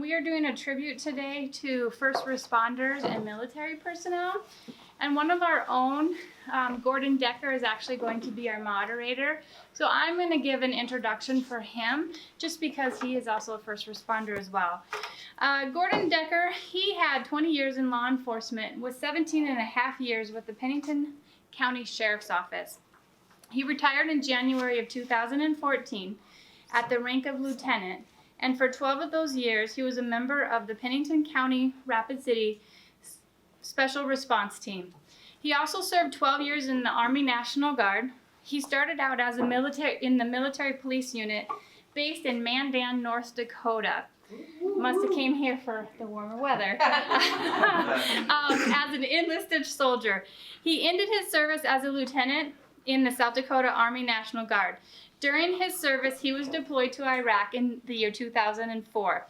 We are doing a tribute today to first responders and military personnel. And one of our own, Gordon Decker, is actually going to be our moderator. So I'm going to give an introduction for him, just because he is also a first responder as well. Gordon Decker, he had 20 years in law enforcement with 17 and a half years with the Pennington County Sheriff's Office. He retired in January of 2014 at the rank of lieutenant, and for 12 of those years, he was a member of the Pennington County Rapid City Special Response Team. He also served 12 years in the Army National Guard. He started out as in the military police unit based in Mandan, North Dakota. Must have came here for the warmer weather. As an enlisted soldier. He ended his service as a lieutenant in the South Dakota Army National Guard. During his service, he was deployed to Iraq in the year 2004.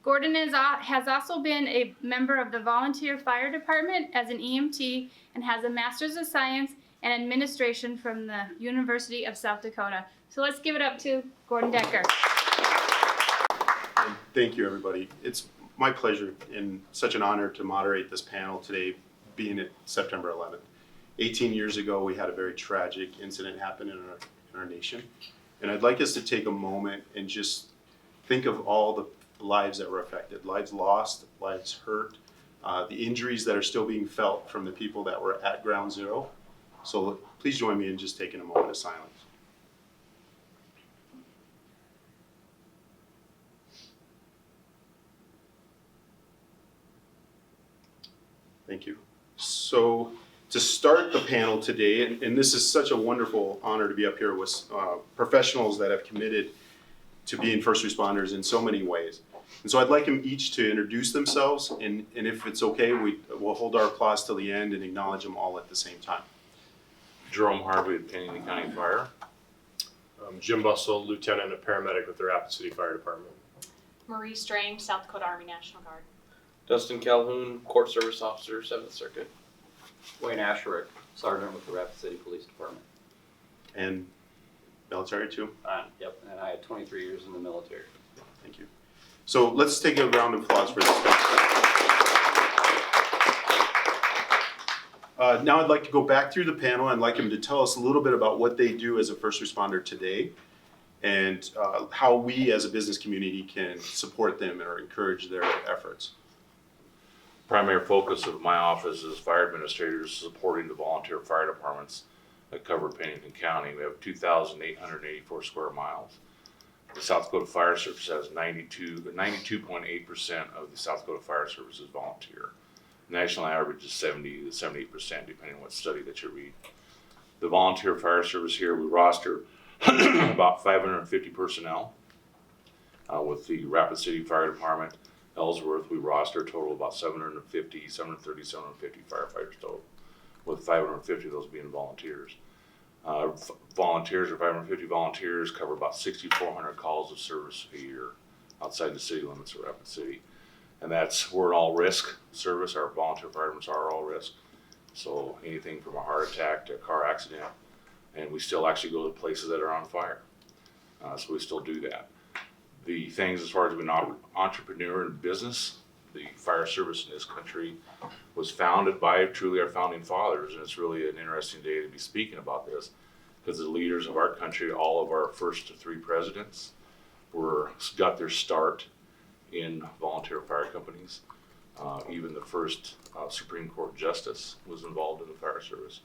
Gordon has also been a member of the Volunteer Fire Department as an EMT and has a Master's of Science and Administration from the University of South Dakota. So let's give it up to Gordon Decker. Thank you, everybody. It's my pleasure and such an honor to moderate this panel today, being at September 11th. 18 years ago, we had a very tragic incident happen in our nation. And I'd like us to take a moment and just think of all the lives that were affected, lives lost, lives hurt, the injuries that are still being felt from the people that were at ground zero. So please join me in just taking a moment of silence. Thank you. So to start the panel today, and this is such a wonderful honor to be up here with professionals that have committed to being first responders in so many ways. And so I'd like them each to introduce themselves, and if it's okay, we'll hold our applause till the end and acknowledge them all at the same time. Jerome Harvey at Pennington County Fire. Jim Bussell, Lieutenant and Paramedic with the Rapid City Fire Department. Marie Strange, South Dakota Army National Guard. Dustin Calhoun, Court Service Officer, 7th Circuit. Wayne Asherick, Sergeant with the Rapid City Police Department. And military too? Yep, and I had 23 years in the military. Thank you. So let's take a round of applause for this guy. Now I'd like to go back through the panel and I'd like them to tell us a little bit about what they do as a first responder today and how we as a business community can support them or encourage their efforts. Primary focus of my office is fire administrators supporting the volunteer fire departments that cover Pennington County. We have 2,884 square miles. The South Dakota Fire Service has 92.8% of the South Dakota Fire Service is volunteer. National average is 70 to 78%, depending on what study that you read. The volunteer fire service here, we roster about 550 personnel. With the Rapid City Fire Department, Ellsworth, we roster a total of about 750 firefighters total, with 550 of those being volunteers. Volunteers, or 550 volunteers, cover about 6,400 calls of service a year outside the city limits of Rapid City. And we're an all-risk service. Our volunteer firemen are all risk. So anything from a heart attack to a car accident, and we still actually go to places that are on fire. So we still do that. The things as far as being an entrepreneur in business, the fire service in this country was founded by truly our founding fathers, and it's really an interesting day to be speaking about this because the leaders of our country, all of our first 3 presidents, got their start in volunteer fire companies. Even the first Supreme Court justice was involved in the fire service,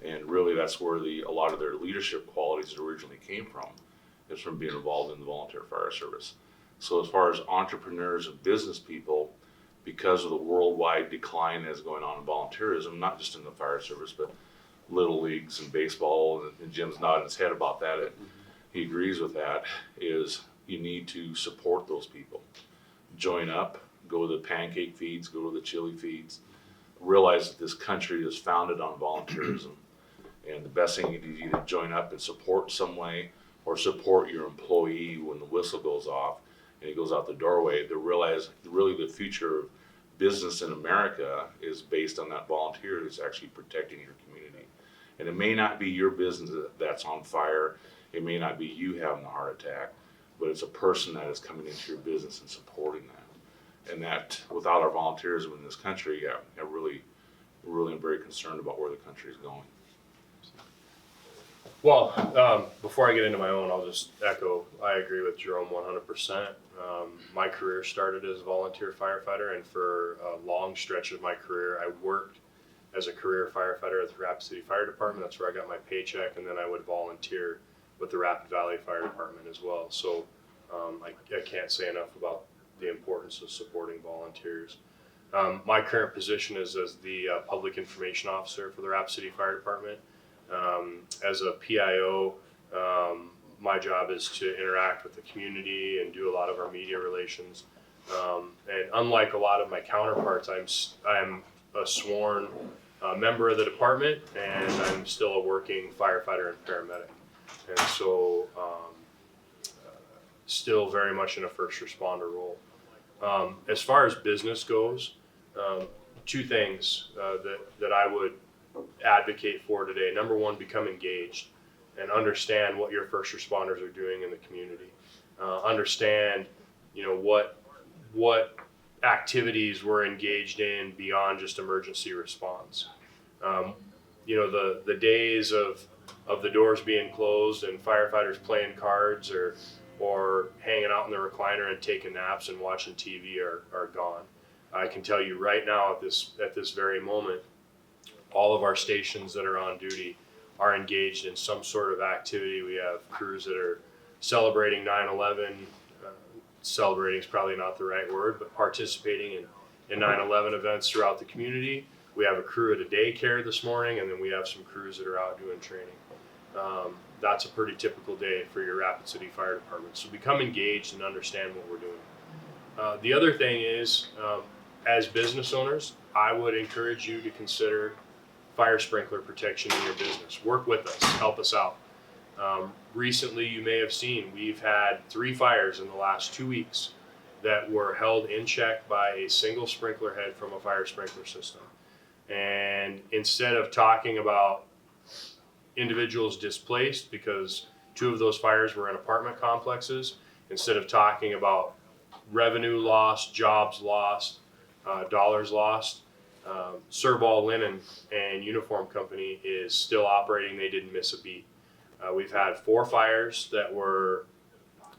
and really that's where a lot of their leadership qualities originally came from. Is from being involved in the volunteer fire service. So as far as entrepreneurs and business people, because of the worldwide decline that's going on in volunteerism, not just in the fire service, but little leagues and baseball, and Jim's nodding his head about that, he agrees with that, is you need to support those people. Join up, go to the pancake feeds, go to the chili feeds, realize that this country is founded on volunteerism. And the best thing you do is either join up and support in some way, or support your employee when the whistle goes off and he goes out the doorway, to realize really the future of business in America is based on that volunteer who's actually protecting your community. And it may not be your business that's on fire. It may not be you having a heart attack, but it's a person that is coming into your business and supporting that. And that, without our volunteerism in this country, I really am very concerned about where the country is going. Well, before I get into my own, I'll just echo, I agree with Jerome 100%. My career started as a volunteer firefighter, and for a long stretch of my career, I worked as a career firefighter at the Rapid City Fire Department. That's where I got my paycheck, and then I would volunteer with the Rapid Valley Fire Department as well. So I can't say enough about the importance of supporting volunteers. My current position is as the Public Information Officer for the Rapid City Fire Department. As a PIO, my job is to interact with the community and do a lot of our media relations. And unlike a lot of my counterparts, I'm a sworn member of the department, and I'm still a working firefighter and paramedic. And so still very much in a first responder role. As far as business goes, two things that I would advocate for today. Number one, become engaged and understand what your first responders are doing in the community. Understand, what activities we're engaged in beyond just emergency response. The days of the doors being closed and firefighters playing cards or hanging out in the recliner and taking naps and watching TV are gone. I can tell you right now at this very moment, all of our stations that are on duty are engaged in some sort of activity. We have crews that are celebrating 9/11. Celebrating is probably not the right word, but participating in 9/11 events throughout the community. We have a crew at a daycare this morning, and then we have some crews that are out doing training. That's a pretty typical day for your Rapid City Fire Department. So become engaged and understand what we're doing. The other thing is, as business owners, I would encourage you to consider fire sprinkler protection in your business. Work with us, help us out. Recently, you may have seen, we've had 3 fires in the last 2 weeks that were held in check by a single sprinkler head from a fire sprinkler system. And instead of talking about individuals displaced, because 2 of those fires were in apartment complexes, instead of talking about revenue lost, jobs lost, dollars lost, Serval Linen and Uniform Company is still operating. They didn't miss a beat. We've had 4 fires that were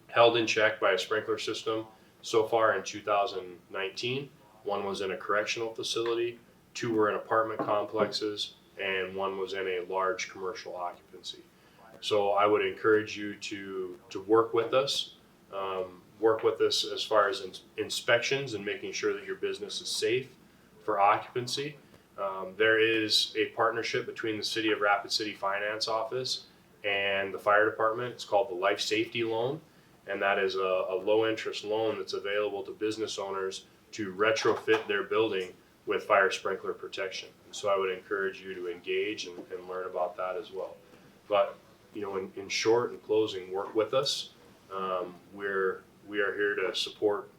held in check by a sprinkler system so far in 2019. 1 was in a correctional facility, 2 were in apartment complexes, and 1 was in a large commercial occupancy. So I would encourage you to work with us. Work with us as far as inspections and making sure that your business is safe for occupancy. There is a partnership between the City of Rapid City Finance Office and the fire department. It's called the Life Safety Loan, and that is a low interest loan that's available to business owners to retrofit their building with fire sprinkler protection. And so I would encourage you to engage and learn about that as well. But in short, in closing, work with us. We are here to support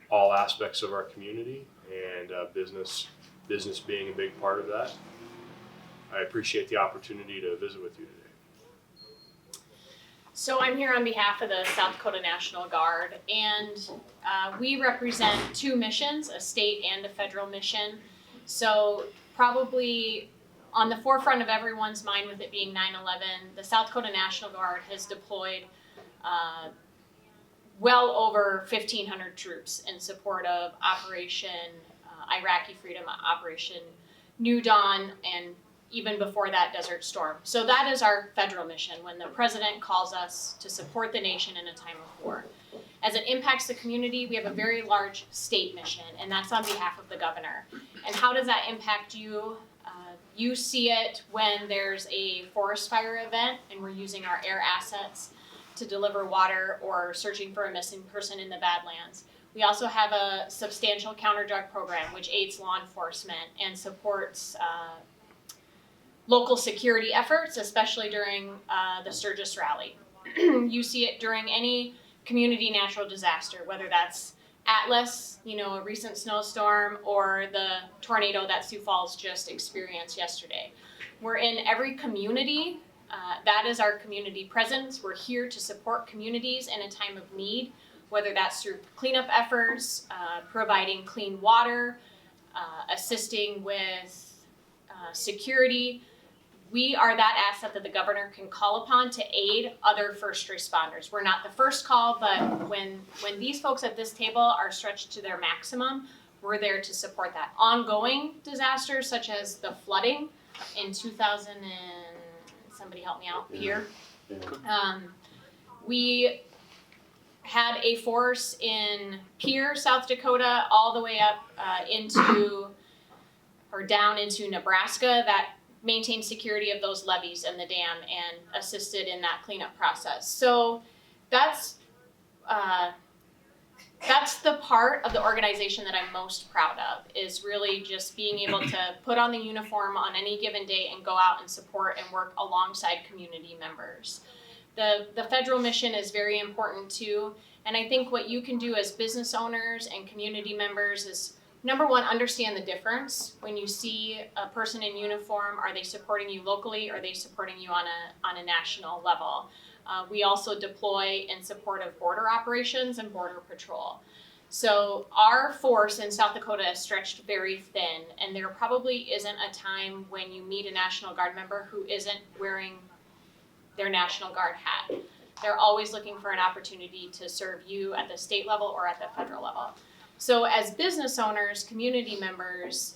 all aspects of our community, and business being a big part of that. I appreciate the opportunity to visit with you today. So I'm here on behalf of the South Dakota National Guard, and we represent 2 missions, a state and a federal mission. So probably on the forefront of everyone's mind with it being 9/11, the South Dakota National Guard has deployed well over 1,500 troops in support of Operation Iraqi Freedom, Operation New Dawn, and even before that, Desert Storm. So that is our federal mission when the president calls us to support the nation in a time of war. As it impacts the community, we have a very large state mission, and that's on behalf of the governor. And how does that impact you? You see it when there's a forest fire event and we're using our air assets to deliver water or searching for a missing person in the Badlands. We also have a substantial counter-drug program which aids law enforcement and supports local security efforts, especially during the Sturgis rally. You see it during any community natural disaster, whether that's Atlas, a recent snowstorm, or the tornado that Sioux Falls just experienced yesterday. We're in every community That is our community presence. We're here to support communities in a time of need, whether that's through cleanup efforts, providing clean water, assisting with security. We are that asset that the governor can call upon to aid other first responders. We're not the first call, but when these folks at this table are stretched to their maximum, we're there to support that. Ongoing disasters such as the flooding in 2000 and somebody help me out, Pierre. We had a force in Pierre, South Dakota, all the way up down into Nebraska that maintained security of those levees and the dam and assisted in that cleanup process. So that's the part of the organization that I'm most proud of, is really just being able to put on the uniform on any given day and go out and support and work alongside community members. The federal mission is very important too, and I think what you can do as business owners and community members is, number one, understand the difference. When you see a person in uniform, are they supporting you locally, or are they supporting you on a national level? We also deploy in support of border operations and border patrol. So our force in South Dakota is stretched very thin, and there probably isn't a time when you meet a National Guard member who isn't wearing their National Guard hat. They're always looking for an opportunity to serve you at the state level or at the federal level. So as business owners, community members,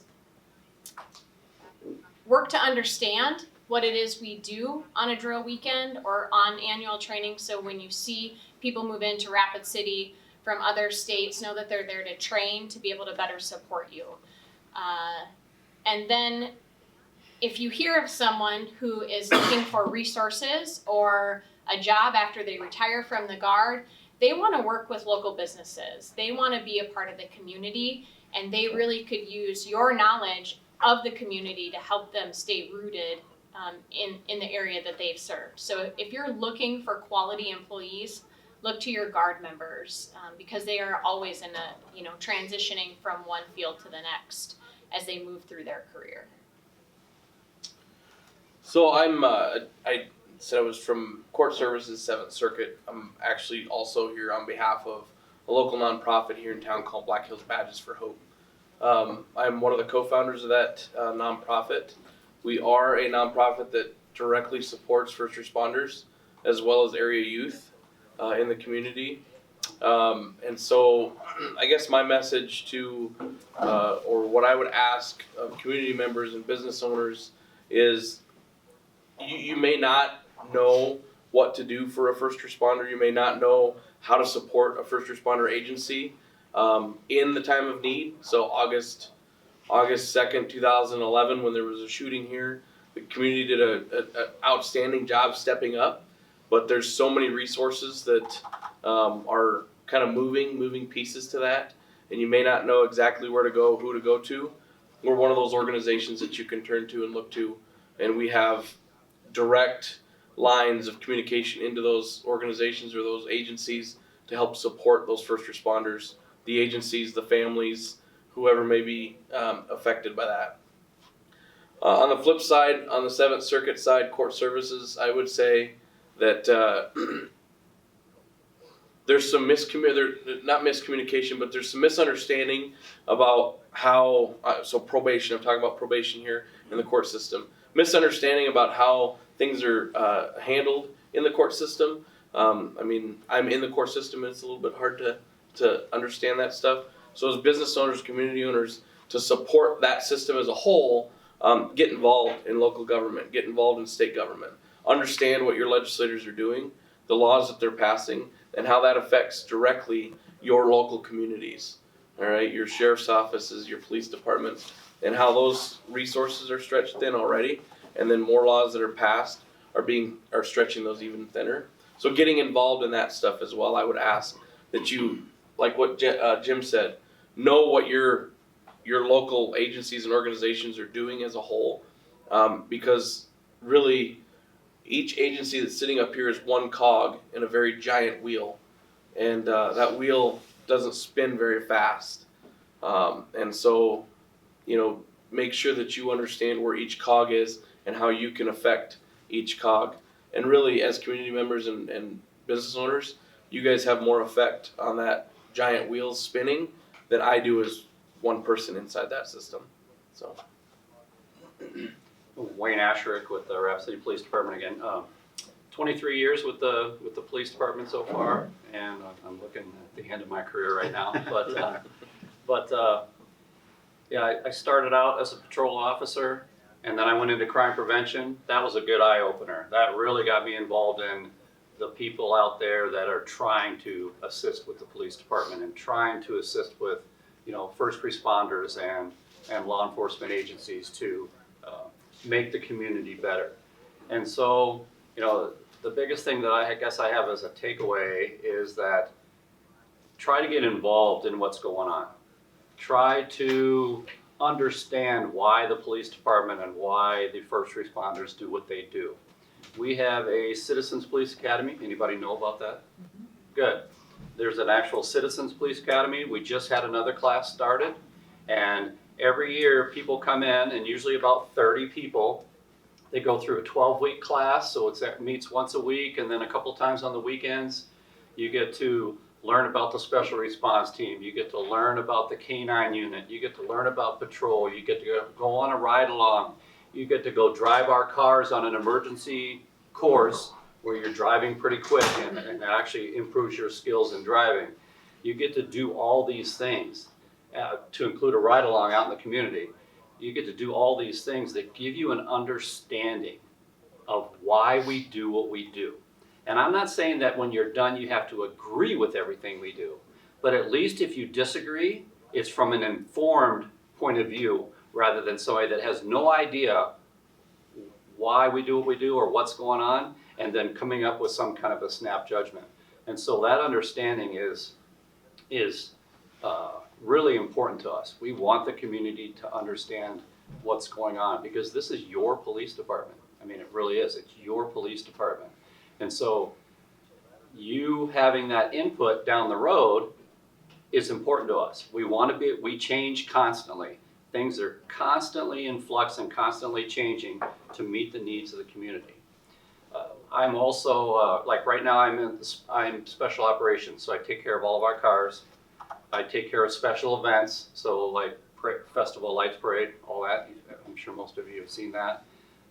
work to understand what it is we do on a drill weekend or on annual training. So when you see people move into Rapid City from other states, know that they're there to train to be able to better support you. And then if you hear of someone who is looking for resources or a job after they retire from the Guard, they want to work with local businesses. They want to be a part of the community, and they really could use your knowledge of the community to help them stay rooted in the area that they've served. So if you're looking for quality employees, look to your Guard members, because they are always in transitioning from one field to the next as they move through their career. So I said I was from Court Services 7th Circuit. I'm actually also here on behalf of a local nonprofit here in town called Black Hills Badges for Hope. I'm one of the co-founders of that nonprofit. We are a nonprofit that directly supports first responders as well as area youth in the community. And so I guess my message to, or what I would ask of community members and business owners is, you may not know what to do for a first responder. You may not know how to support a first responder agency in the time of need. So August 2nd, 2011, when there was a shooting here, the community did an outstanding job stepping up. But there's so many resources that are kind of moving pieces to that, and you may not know exactly where to go, who to go to. We're one of those organizations that you can turn to and look to, and we have direct lines of communication into those organizations or those agencies to help support those first responders, the agencies, the families, whoever may be affected by that. On the flip side, on the 7th Circuit side, Court Services, I would say that there's some not miscommunication, but there's some misunderstanding about how, so probation, I'm talking about probation here in the court system, misunderstanding about how things are handled in the court system. I mean, I'm in the court system and it's a little bit hard to understand that stuff. So as business owners, community owners, to support that system as a whole, get involved in local government, get involved in state government. Understand what your legislators are doing, the laws that they're passing, and how that affects directly your local communities. All right, your sheriff's offices, your police departments, and how those resources are stretched thin already, and then more laws that are passed are stretching those even thinner. So getting involved in that stuff as well, I would ask that you, like what Jim said, know what your local agencies and organizations are doing as a whole, because really each agency that's sitting up here is one cog in a very giant wheel, and that wheel doesn't spin very fast. And so, make sure that you understand where each cog is and how you can affect each cog And really, as community members and business owners, you guys have more effect on that giant wheels spinning than I do as one person inside that system. So. Wayne Asherick with the Rapid City Police Department again. 23 years with the police department so far, and I'm looking at the end of my career right now. But yeah, I started out as a patrol officer, and then I went into crime prevention. That was a good eye opener. That really got me involved in the people out there that are trying to assist with the police department and trying to assist with, first responders and law enforcement agencies to make the community better. And so, the biggest thing that I guess I have as a takeaway is that try to get involved in what's going on. Try to understand why the police department and why the first responders do what they do. We have a Citizens Police Academy. Anybody know about that? Good. There's an actual Citizens Police Academy. We just had another class started, and every year people come in, and usually about 30 people. They go through a 12-week class, so it meets once a week, and then a couple times on the weekends. You get to learn about the special response team. You get to learn about the K-9 unit. You get to learn about patrol. You get to go on a ride along. You get to go drive our cars on an emergency course where you're driving pretty quick and it actually improves your skills in driving. You get to do all these things to include a ride along out in the community. You get to do all these things that give you an understanding of why we do what we do. And I'm not saying that when you're done you have to agree with everything we do, but at least if you disagree, it's from an informed point of view rather than somebody that has no idea why we do what we do or what's going on, and then coming up with some kind of a snap judgment. And so that understanding is really important to us. We want the community to understand what's going on because this is your police department. I mean, it really is. It's your police department. And so you having that input down the road is important to us. We change constantly. Things are constantly in flux and constantly changing to meet the needs of the community. I'm also, like right now I'm special operations, so I take care of all of our cars. I take care of special events, so like Festival Lights Parade, all that. I'm sure most of you have seen that.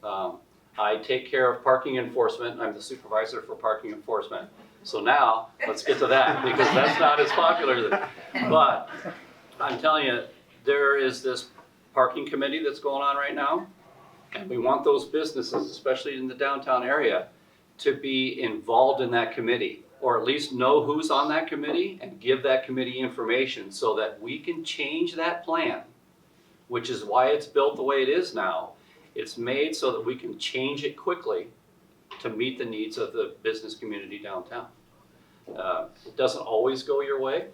I take care of parking enforcement. I'm the supervisor for parking enforcement. So now, let's get to that, because that's not as popular. But I'm telling you, there is this parking committee that's going on right now, and we want those businesses, especially in the downtown area, to be involved in that committee, or at least know who's on that committee and give that committee information so that we can change that plan, which is why it's built the way it is now. It's made so that we can change it quickly to meet the needs of the business community downtown. It doesn't always go your way,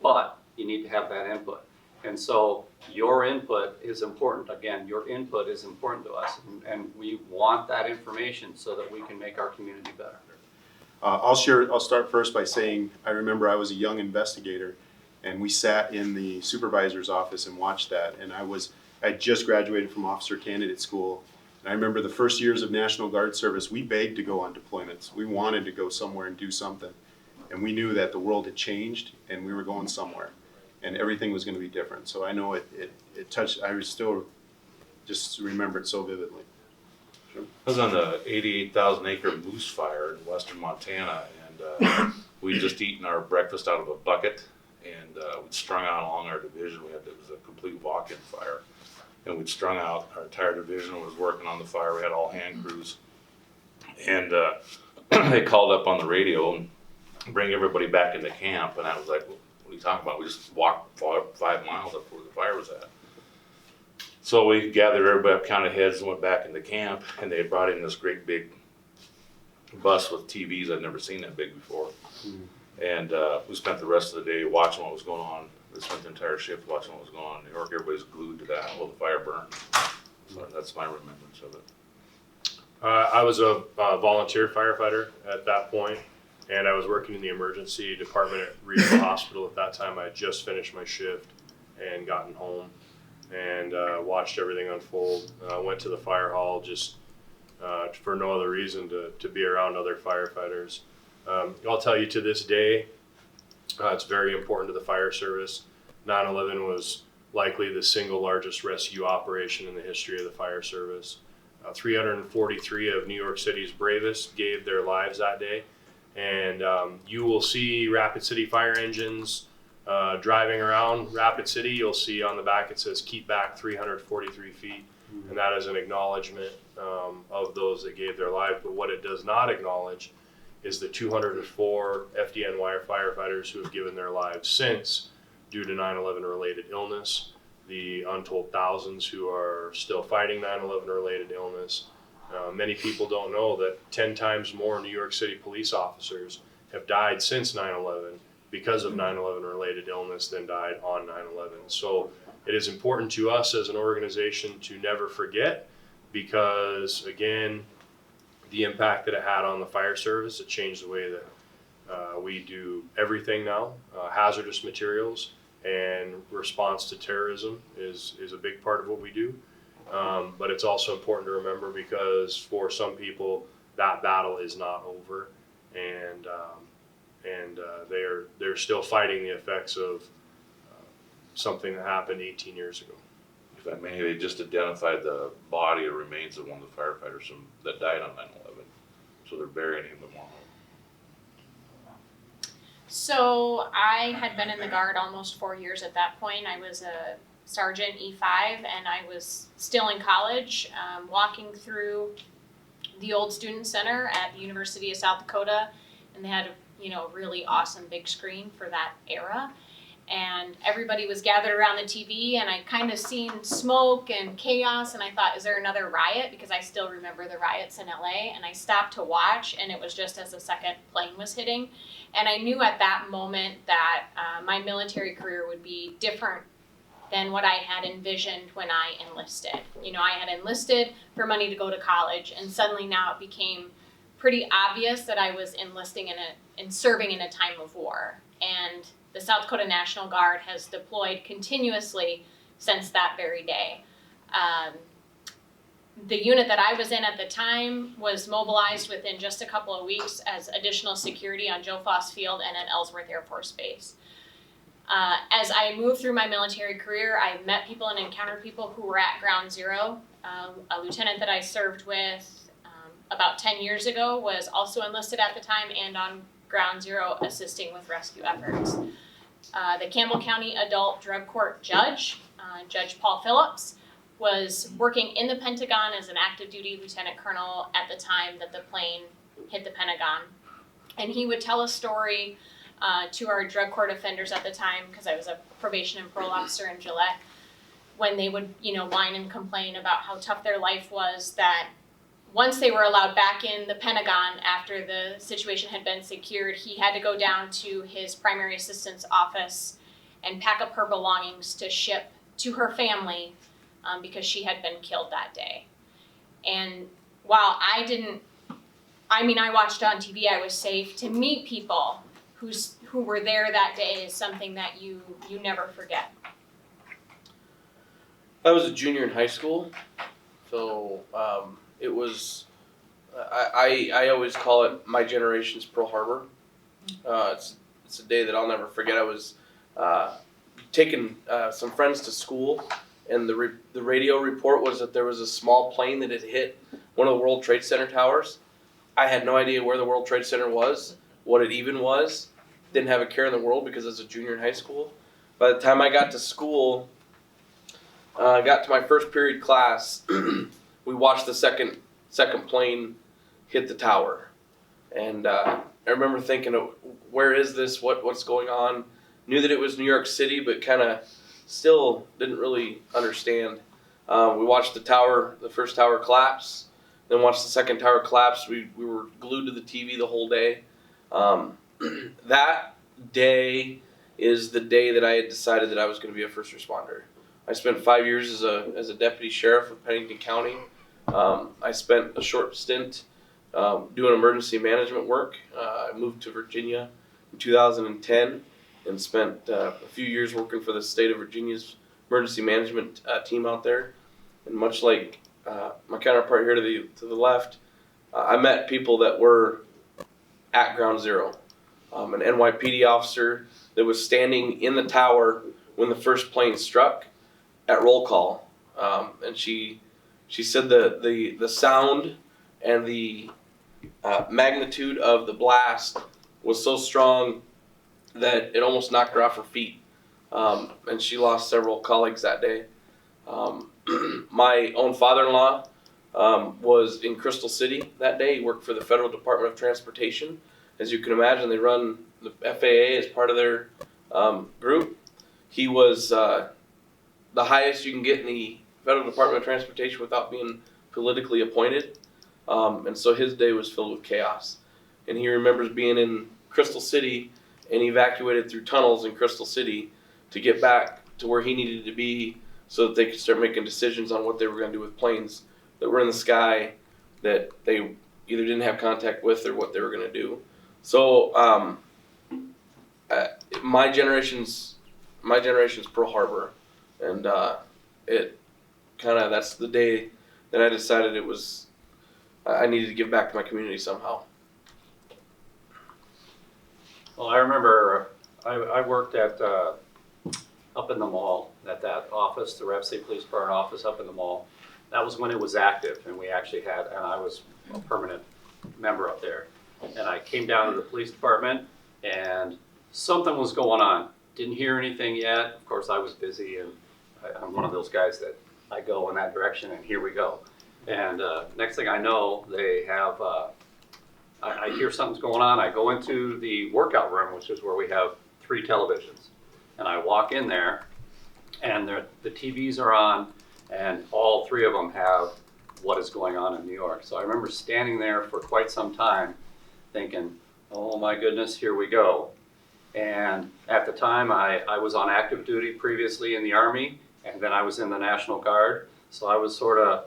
but you need to have that input. And so your input is important. Again, your input is important to us, and we want that information so that we can make our community better. I'll start first by saying I remember I was a young investigator, and we sat in the supervisor's office and watched that. And I just graduated from officer candidate school, and I remember the first years of National Guard service. We begged to go on deployments. We wanted to go somewhere and do something, and we knew that the world had changed and we were going somewhere, and everything was going to be different. So I know it touched. I still just remember it so vividly. I was on the 88,000 acre moose fire in western Montana, and we'd just eaten our breakfast out of a bucket, and we'd strung out along our division. It was a complete walk-in fire, and we'd strung out. Our entire division was working on the fire. We had all hand crews, and they called up on the radio and bring everybody back into camp, and I was like, what are you talking about? We just walked 5 miles up where the fire was at. So we gathered everybody up, counted heads, and went back into camp, and they had brought in this great big bus with TVs. I'd never seen that big before. And we spent the rest of the day watching what was going on. We spent the entire shift watching what was going on in New York. Everybody's glued to that while the fire burned. So that's my remembrance of it. I was a volunteer firefighter at that point, and I was working in the emergency department at Regional Hospital at that time. I had just finished my shift and gotten home and watched everything unfold. Went to the fire hall, just for no other reason to be around other firefighters. I'll tell you, to this day, it's very important to the fire service. 9/11 was likely the single largest rescue operation in the history of the fire service. 343 of New York City's bravest gave their lives that day. And you will see Rapid City fire engines driving around Rapid City. You'll see on the back it says keep back 343 feet. And that is an acknowledgement of those that gave their life. But what it does not acknowledge is the 204 FDNY firefighters who have given their lives since due to 9/11 related illness, the untold thousands who are still fighting 9/11 related illness. Many people don't know that 10 times more New York City police officers have died since 9/11 because of 9/11 related illness than died on 9/11. So it is important to us as an organization to never forget, because again, the impact that it had on the fire service, it changed the way that we do everything now. Hazardous materials and response to terrorism is a big part of what we do. But it's also important to remember, because for some people that battle is not over, and they're still fighting the effects of something that happened 18 years ago. If I may, they just identified the body or remains of one of the firefighters that died on 9/11. So they're burying him tomorrow. So I had been in the Guard almost 4 years at that point. I was a sergeant E5, and I was still in college, walking through the old student center at the University of South Dakota, and they had a really awesome big screen for that era. And everybody was gathered around the TV, and I kind of seen smoke and chaos, and I thought, is there another riot? Because I still remember the riots in LA, and I stopped to watch, and it was just as the second plane was hitting. And I knew at that moment that my military career would be different than what I had envisioned when I enlisted. I had enlisted for money to go to college, and suddenly now it became pretty obvious that I was enlisting and serving in a time of war. And the South Dakota National Guard has deployed continuously since that very day. The unit that I was in at the time was mobilized within just a couple of weeks as additional security on Joe Foss Field and at Ellsworth Air Force Base. As I moved through my military career, I met people and encountered people who were at Ground Zero. A lieutenant that I served with about 10 years ago was also enlisted at the time and on Ground Zero assisting with rescue efforts. The Campbell County Adult Drug Court judge, Judge Paul Phillips, was working in the Pentagon as an active duty lieutenant colonel at the time that the plane hit the Pentagon. And he would tell a story to our drug court offenders at the time, because I was a probation and parole officer in Gillette, when they would, whine and complain about how tough their life was, that once they were allowed back in the Pentagon after the situation had been secured, he had to go down to his primary assistant's office and pack up her belongings to ship to her family because she had been killed that day. And while I watched on TV, I was safe. To meet people who were there that day is something that you never forget. I was a junior in high school, so it was, I always call it my generation's Pearl Harbor. It's a day that I'll never forget. I was taking some friends to school, and the radio report was that there was a small plane that had hit one of the World Trade Center towers. I had no idea where the World Trade Center was, what it even was. Didn't have a care in the world because I was a junior in high school. By the time I got to school, I got to my first period class, we watched the second plane hit the tower. And I remember thinking, where is this? What's going on? Knew that it was New York City, but kind of still didn't really understand. We watched the first tower collapse, then watched the second tower collapse. We were glued to the TV the whole day. That day is the day that I had decided that I was going to be a first responder. I spent 5 years as a deputy sheriff of Pennington County. I spent a short stint doing emergency management work. I moved to Virginia in 2010 and spent a few years working for the state of Virginia's emergency management team out there. And much like my counterpart here to the left, I met people that were at ground zero. An NYPD officer that was standing in the tower when the first plane struck at roll call, and she said the sound and the magnitude of the blast was so strong that it almost knocked her off her feet, and she lost several colleagues that day. My own father-in-law was in Crystal City that day. He worked for the Federal Department of Transportation. As you can imagine, they run the FAA as part of their group. He was the highest you can get in the Federal Department of Transportation without being politically appointed. And so his day was filled with chaos. And he remembers being in Crystal City and evacuated through tunnels in Crystal City to get back to where he needed to be so that they could start making decisions on what they were going to do with planes that were in the sky that they either didn't have contact with or what they were going to do. So my generation's Pearl Harbor, and it kind of, that's the day that I decided it was I needed to give back to my community somehow. Well, I remember I worked at up in the mall at that office, the Rapid City Police Department office up in the mall. That was when it was active, and we actually had, and I was a permanent member up there. And I came down to the police department, and something was going on. Didn't hear anything yet. Of course, I was busy, and I'm one of those guys that I go in that direction, and here we go. And next thing I know, they have, I hear something's going on. I go into the workout room, which is where we have 3 televisions. And I walk in there, and the TVs are on, and all 3 of them have what is going on in New York. So I remember standing there for quite some time thinking, oh my goodness, here we go. And at the time, I was on active duty previously in the Army, and then I was in the National Guard. So I was sort of,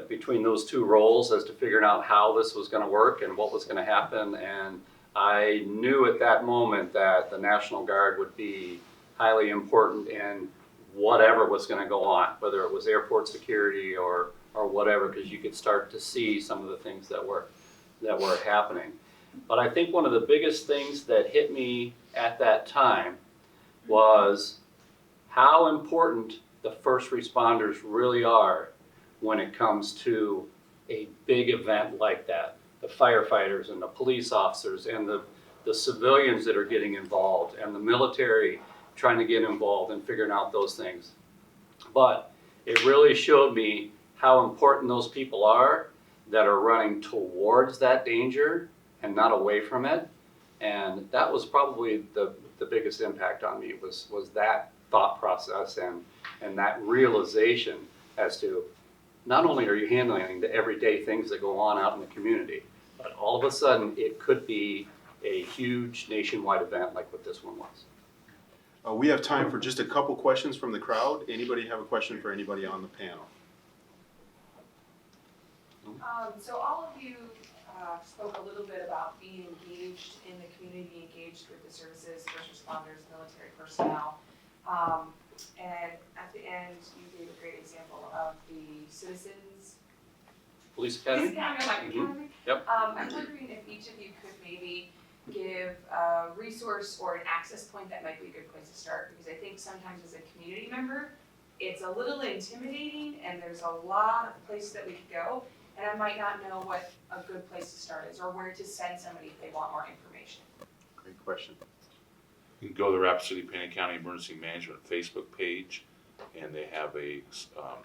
between those 2 roles as to figuring out how this was going to work and what was going to happen. And I knew at that moment that the National Guard would be highly important in whatever was going to go on, whether it was airport security or whatever, because you could start to see some of the things that were happening. But I think one of the biggest things that hit me at that time was how important the first responders really are when it comes to a big event like that. The firefighters and the police officers and the civilians that are getting involved and the military trying to get involved and figuring out those things. But it really showed me how important those people are that are running towards that danger and not away from it. And that was probably the biggest impact on me was that thought process and that realization as to not only are you handling the everyday things that go on out in the community, but all of a sudden it could be a huge nationwide event like what this one was. We have time for just a couple questions from the crowd. Anybody have a question for anybody on the panel? So all of you spoke a little bit about being engaged in the community, engaged with the services, first responders, military personnel. And at the end, you gave a great example of the Citizens Police Academy? Academy. Yep. I'm wondering if each of you could maybe give a resource or an access point that might be a good place to start, because I think sometimes as a community member, it's a little intimidating and there's a lot of places that we could go, and I might not know what a good place to start is or where to send somebody if they want more information. Great question. You can go to the Rapid City Panic County Emergency Management Facebook page, and they have a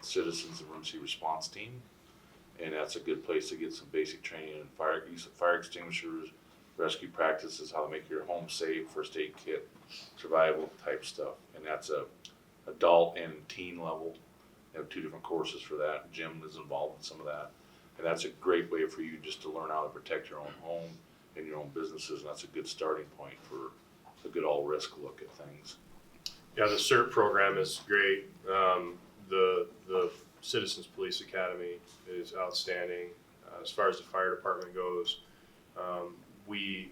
Citizens Emergency Response Team, and that's a good place to get some basic training in use of fire extinguishers, rescue practices, how to make your home safe, first aid kit, survival type stuff, and that's a adult and teen level. They have 2 different courses for that. Jim is involved in some of that, and that's a great way for you just to learn how to protect your own home and your own businesses, and that's a good starting point for a good all-risk look at things. Yeah, the CERT program is great. The Citizens Police Academy is outstanding. As far as the fire department goes, we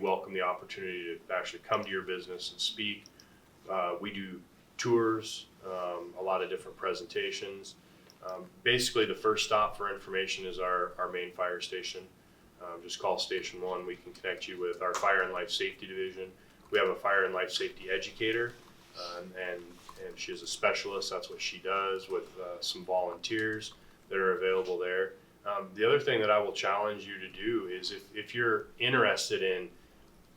welcome the opportunity to actually come to your business and speak. We do tours, a lot of different presentations. Basically, the first stop for information is our main fire station. Just call Station 1. We can connect you with our Fire and Life Safety Division. We have a Fire and Life Safety Educator, and she is a specialist. That's what she does with some volunteers that are available there. The other thing that I will challenge you to do is if you're interested in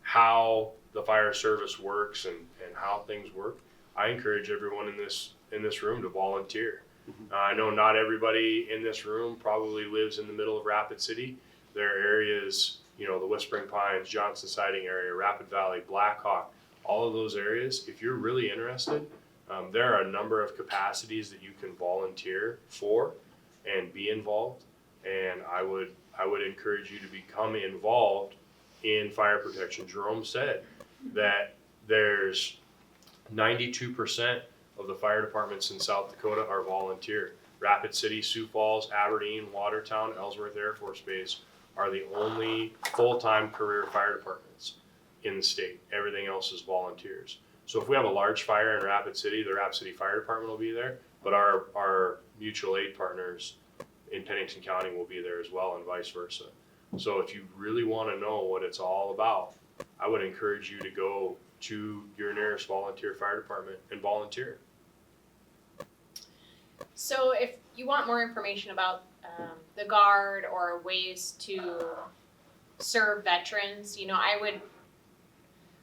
how the fire service works and how things work, I encourage everyone in this room to volunteer. I know not everybody in this room probably lives in the middle of Rapid City. There are areas, the Whispering Pines, Johnson Siding area, Rapid Valley, Blackhawk, all of those areas. If you're really interested, there are a number of capacities that you can volunteer for and be involved. And I would encourage you to become involved in fire protection. Jerome said that there's 92% of the fire departments in South Dakota are volunteer. Rapid City, Sioux Falls, Aberdeen, Watertown, Ellsworth Air Force Base are the only full-time career fire departments in the state. Everything else is volunteers. So if we have a large fire in Rapid City, the Rapid City Fire Department will be there, but our mutual aid partners in Pennington County will be there as well, and vice versa. So if you really want to know what it's all about, I would encourage you to go to your nearest volunteer fire department and volunteer. So if you want more information about the Guard or ways to serve veterans,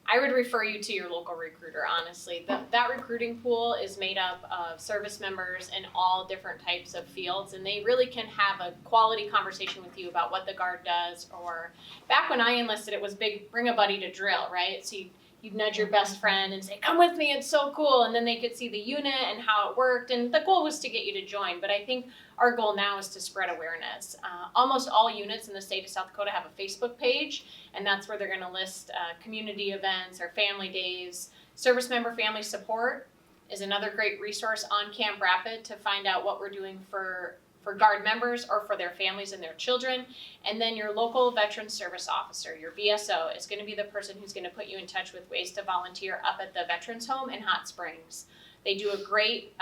I would refer you to your local recruiter, honestly. That recruiting pool is made up of service members in all different types of fields, and they really can have a quality conversation with you about what the Guard does. Or back when I enlisted, it was big, bring a buddy to drill, right? So you'd nudge your best friend and say, come with me, it's so cool. And then they could see the unit and how it worked. And the goal was to get you to join. But I think our goal now is to spread awareness. Almost all units in the state of South Dakota have a Facebook page, and that's where they're going to list community events or family days. Service member family support is another great resource on Camp Rapid to find out what we're doing for Guard members or for their families and their children. And then your local veteran service officer, your VSO, is going to be the person who's going to put you in touch with ways to volunteer up at the Veterans Home in Hot Springs. They do a great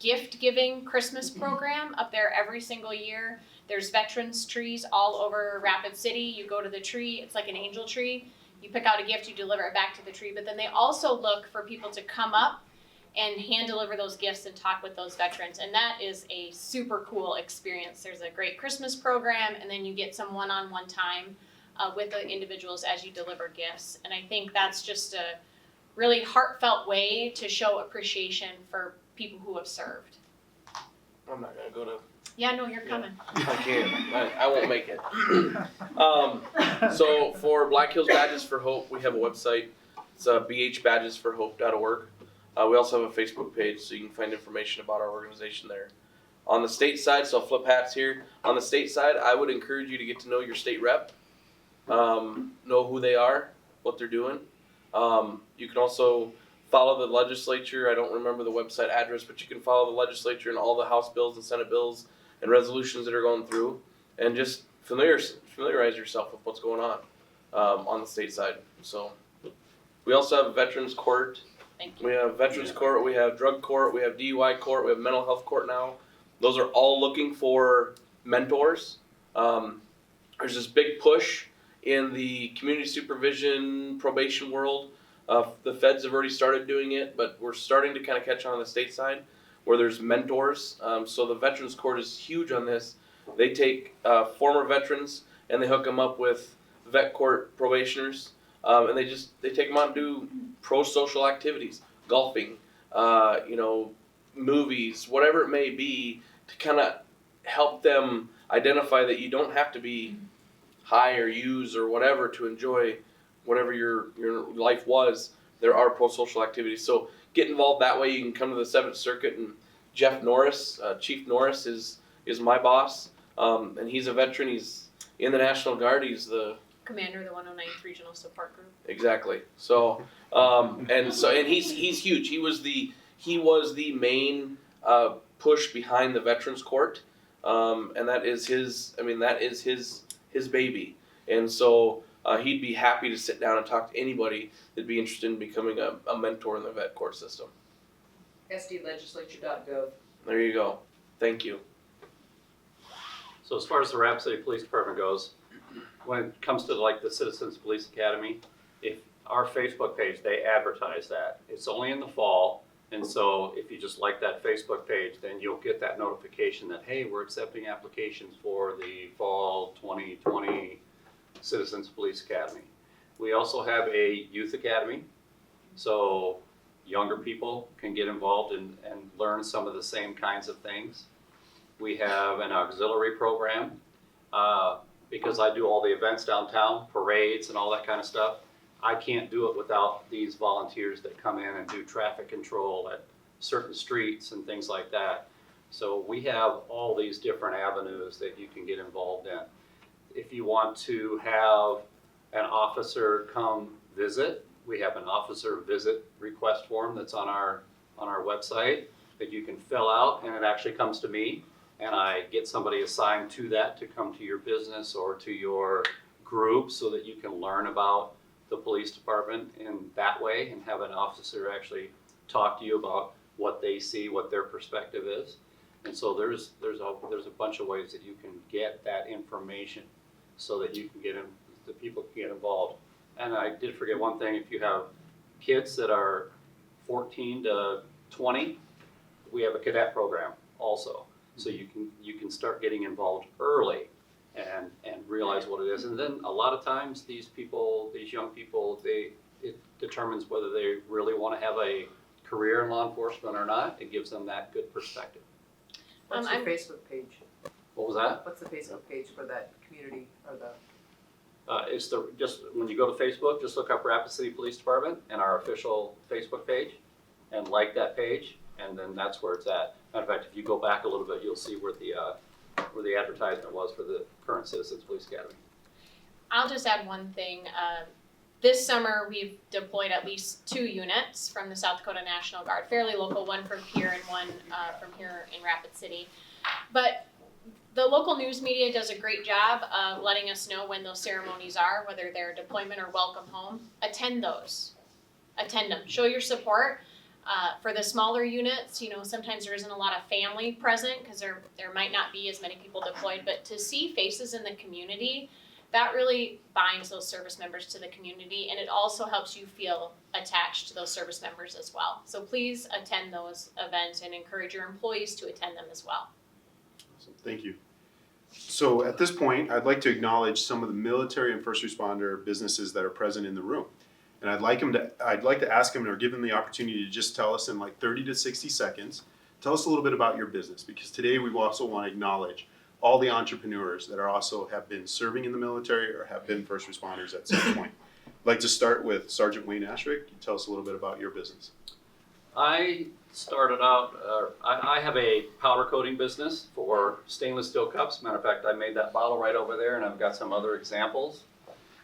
gift giving Christmas program up there every single year. There's veterans trees all over Rapid City. You go to the tree, it's like an angel tree. You pick out a gift, you deliver it back to the tree, but then they also look for people to come up and hand deliver those gifts and talk with those veterans. And that is a super cool experience. There's a great Christmas program, and then you get some one-on-one time with the individuals as you deliver gifts. And I think that's just a really heartfelt way to show appreciation for people who have served. I'm not gonna go to. Yeah, no, you're coming. I can't. I won't make it. So for Black Hills Badges for Hope, we have a website. It's bhbadgesforhope.org. We also have a Facebook page, so you can find information about our organization there. On the state side, so I'll flip hats here. On the state side, I would encourage you to get to know your state rep, know who they are, what they're doing. You can also follow the legislature. I don't remember the website address, but you can follow the legislature and all the House bills and Senate bills and resolutions that are going through, and just familiarize yourself with what's going on the state side. So we also have a Veterans Court. Thank you. We have Veterans Court, we have Drug Court, we have DUI Court, we have Mental Health Court now. Those are all looking for mentors. There's this big push in the community supervision probation world. The feds have already started doing it, but we're starting to kind of catch on the state side where there's mentors. So the Veterans Court is huge on this. They take former veterans and they hook them up with vet court probationers. And they take them out and do pro-social activities, golfing, movies, whatever it may be, to kind of help them identify that you don't have to be high or use or whatever to enjoy whatever your life was. There are pro-social activities. So get involved that way. You can come to the 7th Circuit, and Jeff Norris, Chief Norris is my boss, and he's a veteran. He's in the National Guard. He's the Commander of the 109th Regional Support Group. Exactly. So, and he's huge. He was the main push behind the Veterans Court, and that is his baby. And so he'd be happy to sit down and talk to anybody that'd be interested in becoming a mentor in the vet court system. SDlegislature.gov. There you go. Thank you. So as far as the Rapid City Police Department goes, when it comes to like the Citizens Police Academy, if our Facebook page, they advertise that. It's only in the fall, and so if you just like that Facebook page, then you'll get that notification that, hey, we're accepting applications for the fall 2020 Citizens Police Academy. We also have a youth academy, so younger people can get involved and learn some of the same kinds of things. We have an auxiliary program, because I do all the events downtown, parades and all that kind of stuff. I can't do it without these volunteers that come in and do traffic control at certain streets and things like that. So we have all these different avenues that you can get involved in. If you want to have an officer come visit, we have an officer visit request form that's on our website that you can fill out, and it actually comes to me, and I get somebody assigned to that to come to your business or to your group so that you can learn about the police department in that way and have an officer actually talk to you about what they see, what their perspective is. And so there's a bunch of ways that you can get that information so that you can get in, the people can get involved. And I did forget one thing, if you have kids that are 14 to 20, we have a cadet program also. So you can start getting involved early and realize what it is. And then a lot of times these young people, it determines whether they really want to have a career in law enforcement or not. It gives them that good perspective. What's your Facebook page? What was that? What's the Facebook page for that community or the? It's just when you go to Facebook, just look up Rapid City Police Department and our official Facebook page and like that page, and then that's where it's at. Matter of fact, if you go back a little bit, you'll see where the advertisement was for the current Citizens Police Academy. I'll just add one thing. This summer, we've deployed at least 2 units from the South Dakota National Guard, fairly local, one from here and one from here in Rapid City. But the local news media does a great job of letting us know when those ceremonies are, whether they're deployment or welcome home. Attend those. Attend them. Show your support. For the smaller units, sometimes there isn't a lot of family present because there might not be as many people deployed, but to see faces in the community, that really binds those service members to the community, and it also helps you feel attached to those service members as well. So please attend those events and encourage your employees to attend them as well. Awesome. Thank you. So at this point, I'd like to acknowledge some of the military and first responder businesses that are present in the room. And I'd like to ask them or give them the opportunity to just tell us in like 30 to 60 seconds, tell us a little bit about your business, because today we also want to acknowledge all the entrepreneurs that have been serving in the military or have been first responders at some point. I'd like to start with Sergeant Wayne Ashrick. Can you tell us a little bit about your business? I started out, I have a powder coating business for stainless steel cups. Matter of fact, I made that bottle right over there, and I've got some other examples.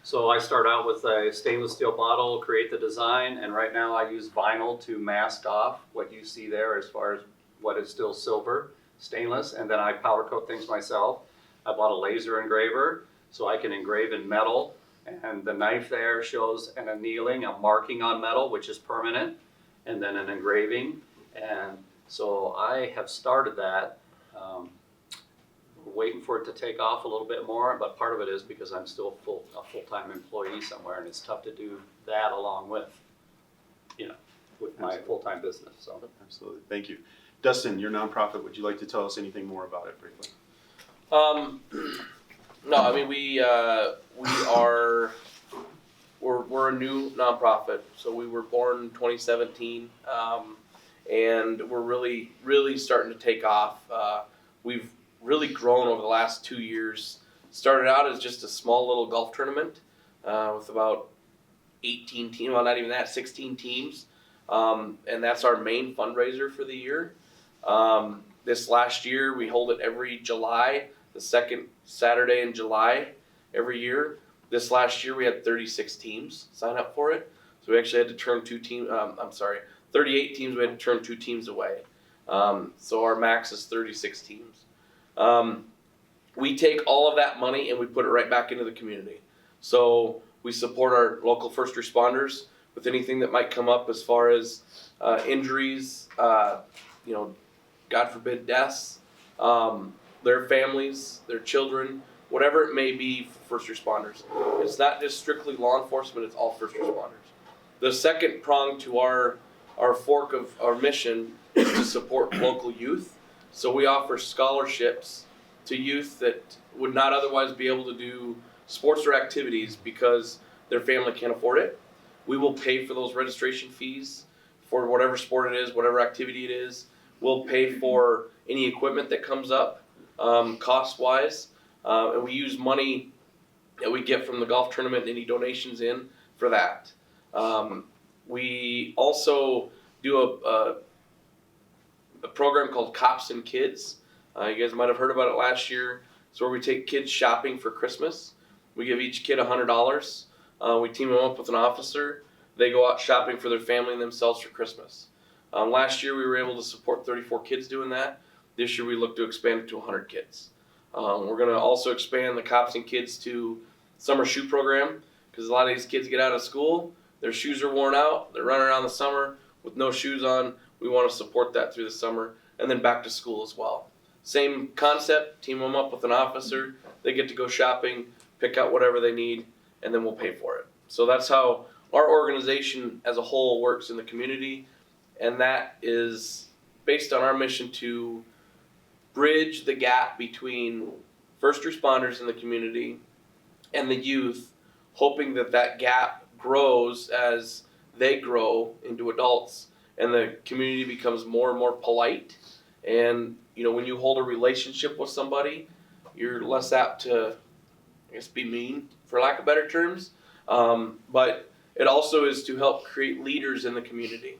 So I start out with a stainless steel bottle, create the design, and right now I use vinyl to mask off what you see there as far as what is still silver, stainless, and then I powder coat things myself. I bought a laser engraver so I can engrave in metal, and the knife there shows an annealing, a marking on metal, which is permanent, and then an engraving. And so I have started that. We're waiting for it to take off a little bit more, but part of it is because I'm still a full-time employee somewhere, and it's tough to do that along with, with my full-time business. So Absolutely. Thank you. Dustin, your nonprofit, would you like to tell us anything more about it briefly? No, I mean we're a new nonprofit, so we were born in 2017, and we're really starting to take off. We've really grown over the last 2 years. Started out as just a small little golf tournament with about 18 teams, well not even that, 16 teams, and that's our main fundraiser for the year. This last year we hold it every July, the second Saturday in July every year. This last year we had 36 teams sign up for it, so we actually had to turn 38 teams, we had to turn 2 teams away. So our max is 36 teams. We take all of that money and we put it right back into the community. So we support our local first responders with anything that might come up as far as injuries, God forbid deaths. their families, their children, whatever it may be for first responders. It's not just strictly law enforcement, it's all first responders. The second prong to our fork of our mission is to support local youth. So we offer scholarships to youth that would not otherwise be able to do sports or activities because their family can't afford it. We will pay for those registration fees for whatever sport it is, whatever activity it is. We'll pay for any equipment that comes up, cost-wise. And we use money that we get from the golf tournament, any donations in for that. We also do a program called Cops and Kids. You guys might have heard about it last year. It's where we take kids shopping for Christmas. We give each kid $100. We team them up with an officer. They go out shopping for their family and themselves for Christmas. Last year we were able to support 34 kids doing that. This year we look to expand it to 100 kids. We're going to also expand the Cops and Kids to summer shoe program because a lot of these kids get out of school, their shoes are worn out, they're running around the summer with no shoes on. We want to support that through the summer and then back to school as well. Same concept, team them up with an officer. They get to go shopping, pick out whatever they need, and then we'll pay for it. So that's how our organization as a whole works in the community, and that is based on our mission to bridge the gap between first responders in the community and the youth, hoping that that gap grows as they grow into adults and the community becomes more and more polite. And you know, when you hold a relationship with somebody, you're less apt to, I guess, be mean, for lack of better terms. But it also is to help create leaders in the community.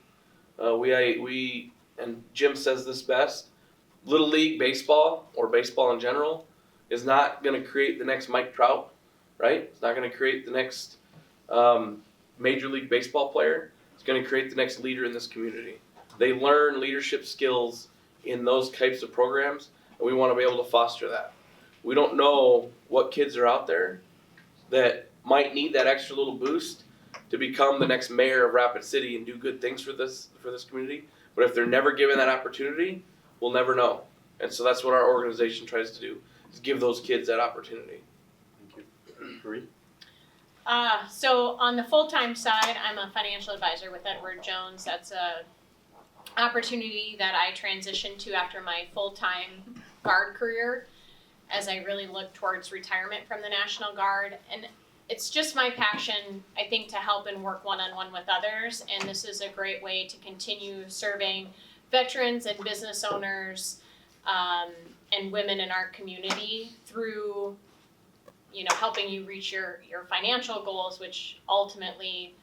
We and Jim says this best, Little League baseball, or baseball in general, is not going to create the next Mike Trout, right? It's not going to create the next Major League Baseball player. It's going to create the next leader in this community. They learn leadership skills in those types of programs, and we want to be able to foster that. We don't know what kids are out there that might need that extra little boost to become the next mayor of Rapid City and do good things for this community. But if they're never given that opportunity, we'll never know. And so that's what our organization tries to do, is give those kids that opportunity. Thank you. Marie? So on the full-time side, I'm a financial advisor with Edward Jones. That's a opportunity that I transitioned to after my full-time Guard career as I really look towards retirement from the National Guard. And it's just my passion, I think, to help and work one-on-one with others. And this is a great way to continue serving veterans and business owners and women in our community through, you know, helping you reach your financial goals, which ultimately,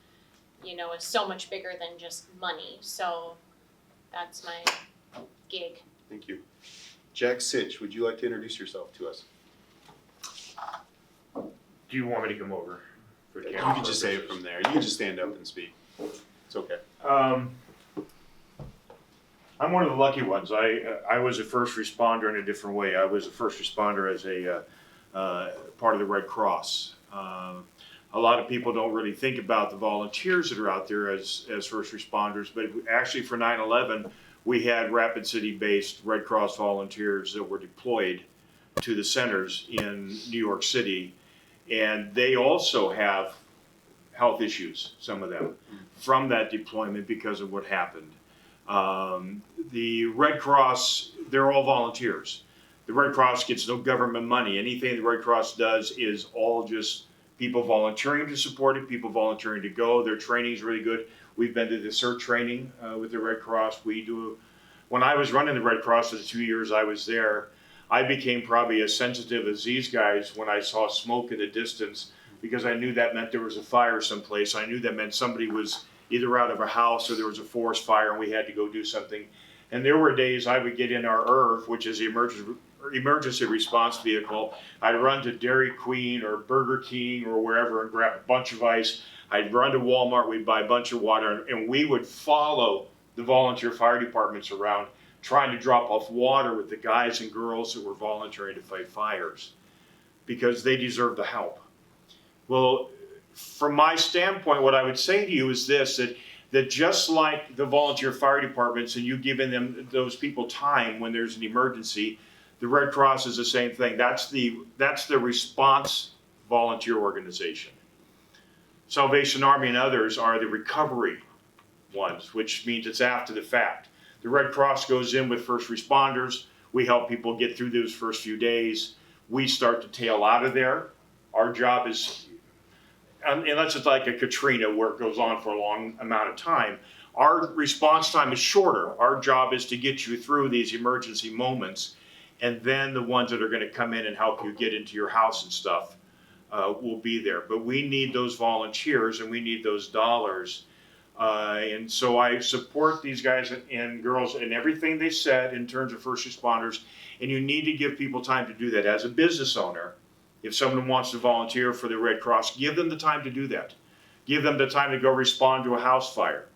you know, is so much bigger than just money. So that's my gig. Thank you. Jack Sitch, would you like to introduce yourself to us? Do you want me to come over? For You can just say it from there. You can just stand up and speak. It's okay. I'm one of the lucky ones. I was a first responder in a different way. I was a first responder as a part of the Red Cross. A lot of people don't really think about the volunteers that are out there as first responders, but actually for 9/11, we had Rapid City-based Red Cross volunteers that were deployed to the centers in New York City, and they also have health issues, some of them, from that deployment because of what happened. The Red Cross, they're all volunteers. The Red Cross gets no government money. Anything the Red Cross does is all just people volunteering to support it, people volunteering to go. Their training is really good. We've been to the CERT training with the Red Cross. When I was running the Red Cross for the 2 years I was there, I became probably as sensitive as these guys when I saw smoke in the distance, because I knew that meant there was a fire someplace. I knew that meant somebody was either out of a house or there was a forest fire and we had to go do something. And there were days I would get in our IRV, which is the emergency response vehicle. I'd run to Dairy Queen or Burger King or wherever and grab a bunch of ice. I'd run to Walmart, we'd buy a bunch of water, and we would follow the volunteer fire departments around trying to drop off water with the guys and girls that were volunteering to fight fires because they deserve the help. Well, from my standpoint, what I would say to you is this, that just like the volunteer fire departments and you giving them those people time when there's an emergency, The Red Cross is the same thing. That's the response volunteer organization. Salvation Army and others are the recovery ones, which means it's after the fact. The Red Cross goes in with first responders. We help people get through those first few days. We start to tail out of there. Our job is, unless it's like a Katrina where it goes on for a long amount of time, our response time is shorter. Our job is to get you through these emergency moments, and then the ones that are going to come in and help you get into your house and stuff will be there. But we need those volunteers and we need those dollars. And so I support these guys and girls in everything they said in terms of first responders. And you need to give people time to do that. As a business owner, if someone wants to volunteer for the Red Cross, give them the time to do that. Give them the time to go respond to a house fire.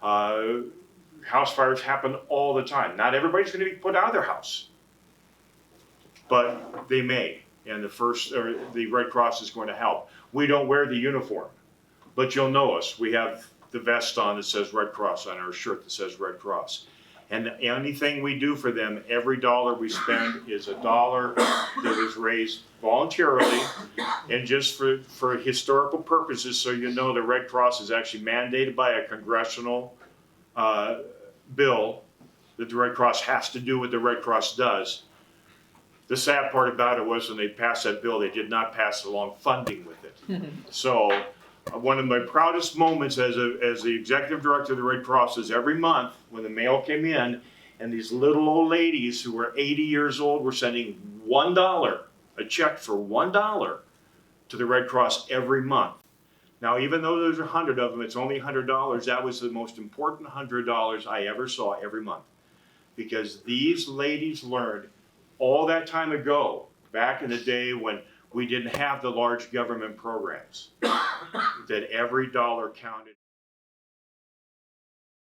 House fires happen all the time. Not everybody's going to be put out of their house, but they may. And the Red Cross is going to help. We don't wear the uniform, but you'll know us. We have the vest on that says Red Cross on our shirt that says Red Cross. And anything we do for them, every dollar we spend is a dollar that is raised voluntarily. And just for historical purposes, so you know, the Red Cross is actually mandated by a congressional bill that the Red Cross has to do what the Red Cross does. The sad part about it was when they passed that bill, they did not pass along funding with it. So one of my proudest moments as the executive director of the Red Cross is every month when the mail came in and these little old ladies who were 80 years old were sending $1, a check for $1 to the Red Cross every month. Now, even though there's 100 of them, it's only $100. That was the most important $100 I ever saw every month, because these ladies learned all that time ago, back in the day when we didn't have the large government programs, that every dollar counted.